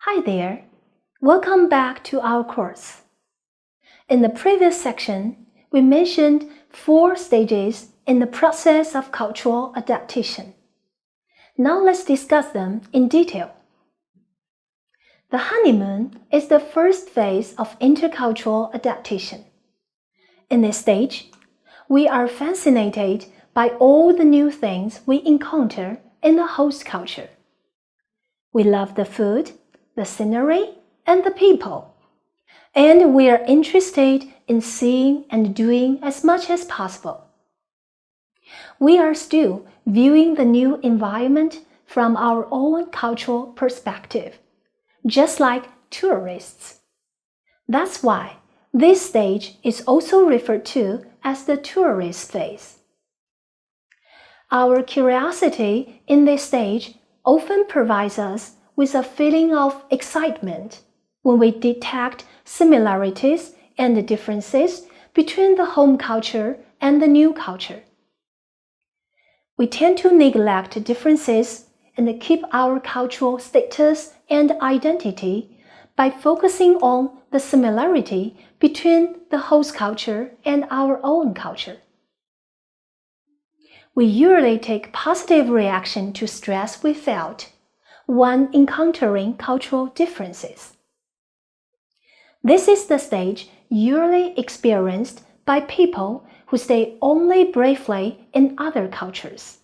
Hi there! Welcome back to our course. In the previous section, we mentioned 4 stages in the process of cultural adaptation. Now let's discuss them in detail. The honeymoon is the first phase of intercultural adaptation. In this stage, we are fascinated by all the new things we encounter in the host culture. We love the food, the scenery, and the people, and we are interested in seeing and doing as much as possible. We are still viewing the new environment from our own cultural perspective, just like tourists. That's why this stage is also referred to as the tourist phase. Our curiosity in this stage often provides us with a feeling of excitement when we detect similarities and differences between the home culture and the new culture. We tend to neglect differences and keep our cultural status and identity by focusing on the similarity between the host culture and our own culture. We usually take positive reaction to stress we felt when encountering cultural differences. This is the stage usually experienced by people who stay only briefly in other cultures,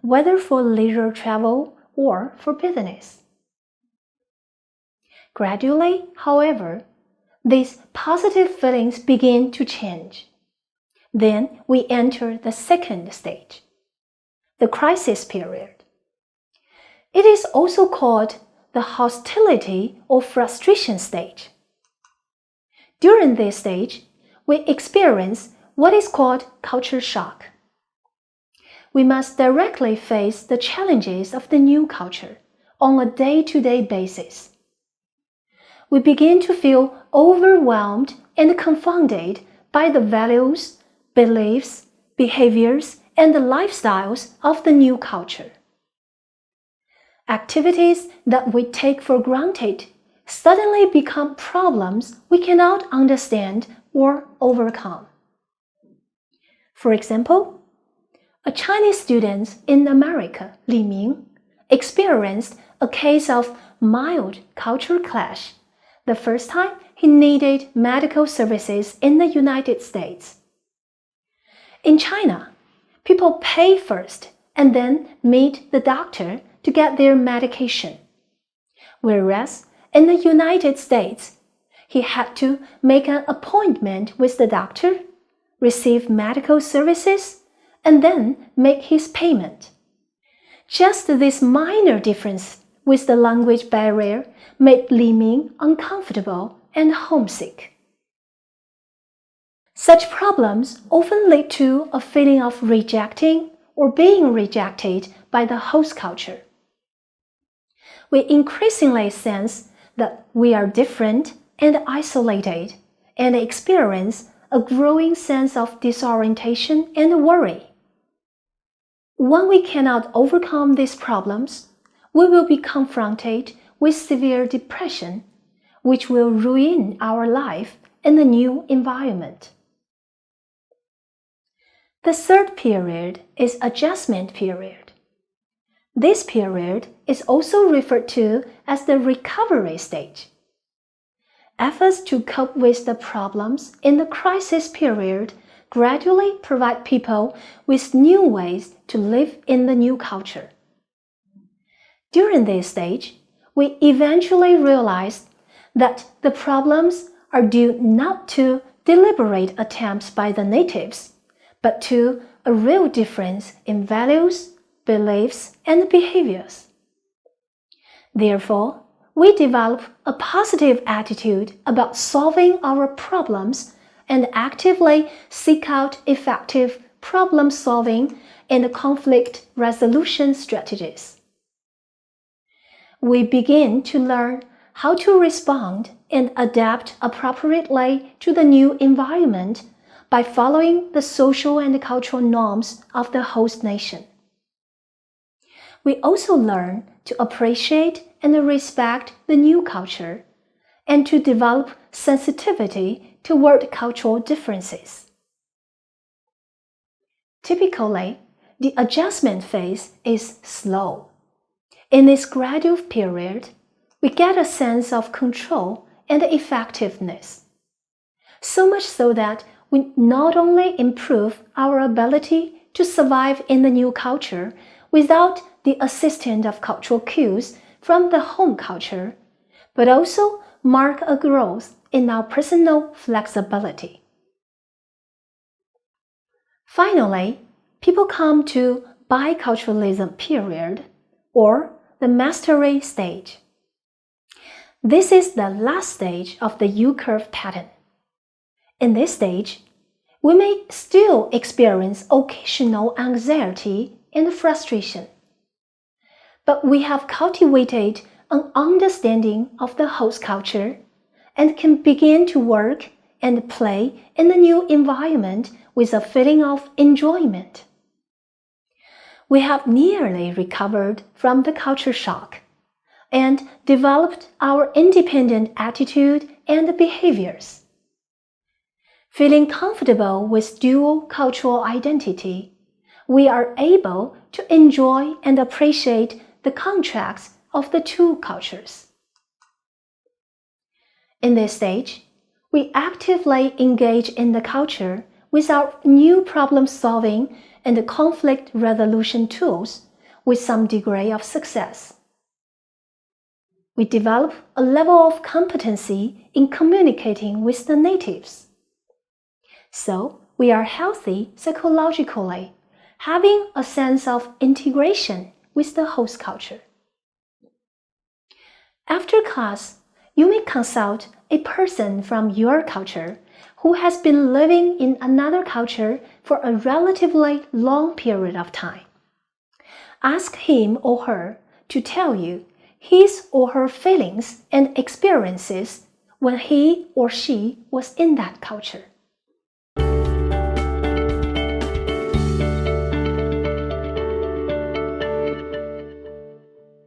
whether for leisure travel or for business. Gradually, however, these positive feelings begin to change. Then we enter the second stage, the crisis period. It is also called the hostility or frustration stage. During this stage, we experience what is called culture shock. We must directly face the challenges of the new culture on a day-to-day basis. We begin to feel overwhelmed and confounded by the values, beliefs, behaviors, and the lifestyles of the new culture. Activities that we take for granted suddenly become problems we cannot understand or overcome. For example, a Chinese student in America, Li Ming, experienced a case of mild culture clash the first time he needed medical services in the United States. In China, people pay first and then meet the doctor to get their medication, whereas in the United States, he had to make an appointment with the doctor, receive medical services, and then make his payment. Just this minor difference with the language barrier made Li Ming uncomfortable and homesick. Such problems often lead to a feeling of rejecting or being rejected by the host culture. We increasingly sense that we are different and isolated, and experience a growing sense of disorientation and worry. When we cannot overcome these problems, we will be confronted with severe depression, which will ruin our life in the new environment. The third period is adjustment period. This period is also referred to as the recovery stage. Efforts to cope with the problems in the crisis period gradually provide people with new ways to live in the new culture. During this stage, we eventually realize that the problems are due not to deliberate attempts by the natives, but to a real difference in values, beliefs, and behaviors. Therefore, we develop a positive attitude about solving our problems and actively seek out effective problem-solving and conflict resolution strategies. We begin to learn how to respond and adapt appropriately to the new environment by following the social and cultural norms of the host nation. We also learn to appreciate and respect the new culture, and to develop sensitivity toward cultural differences. Typically, the adjustment phase is slow. In this gradual period, we get a sense of control and effectiveness, so much so that we not only improve our ability to survive in the new culture without the assistance of cultural cues from the home culture, but also mark a growth in our personal flexibility. Finally, people come to biculturalism period, or the mastery stage. This is the last stage of the U-curve pattern. In this stage, we may still experience occasional anxiety and frustration, but we have cultivated an understanding of the host culture and can begin to work and play in the new environment with a feeling of enjoyment. We have nearly recovered from the culture shock and developed our independent attitude and behaviors. Feeling comfortable with dual cultural identity, we are able to enjoy and appreciate the contrasts of the two cultures. In this stage, we actively engage in the culture with our new problem-solving and conflict resolution tools with some degree of success. We develop a level of competency in communicating with the natives. So, we are healthy psychologically, having a sense of integration with the host culture. After class, you may consult a person from your culture who has been living in another culture for a relatively long period of time. Ask him or her to tell you his or her feelings and experiences when he or she was in that culture.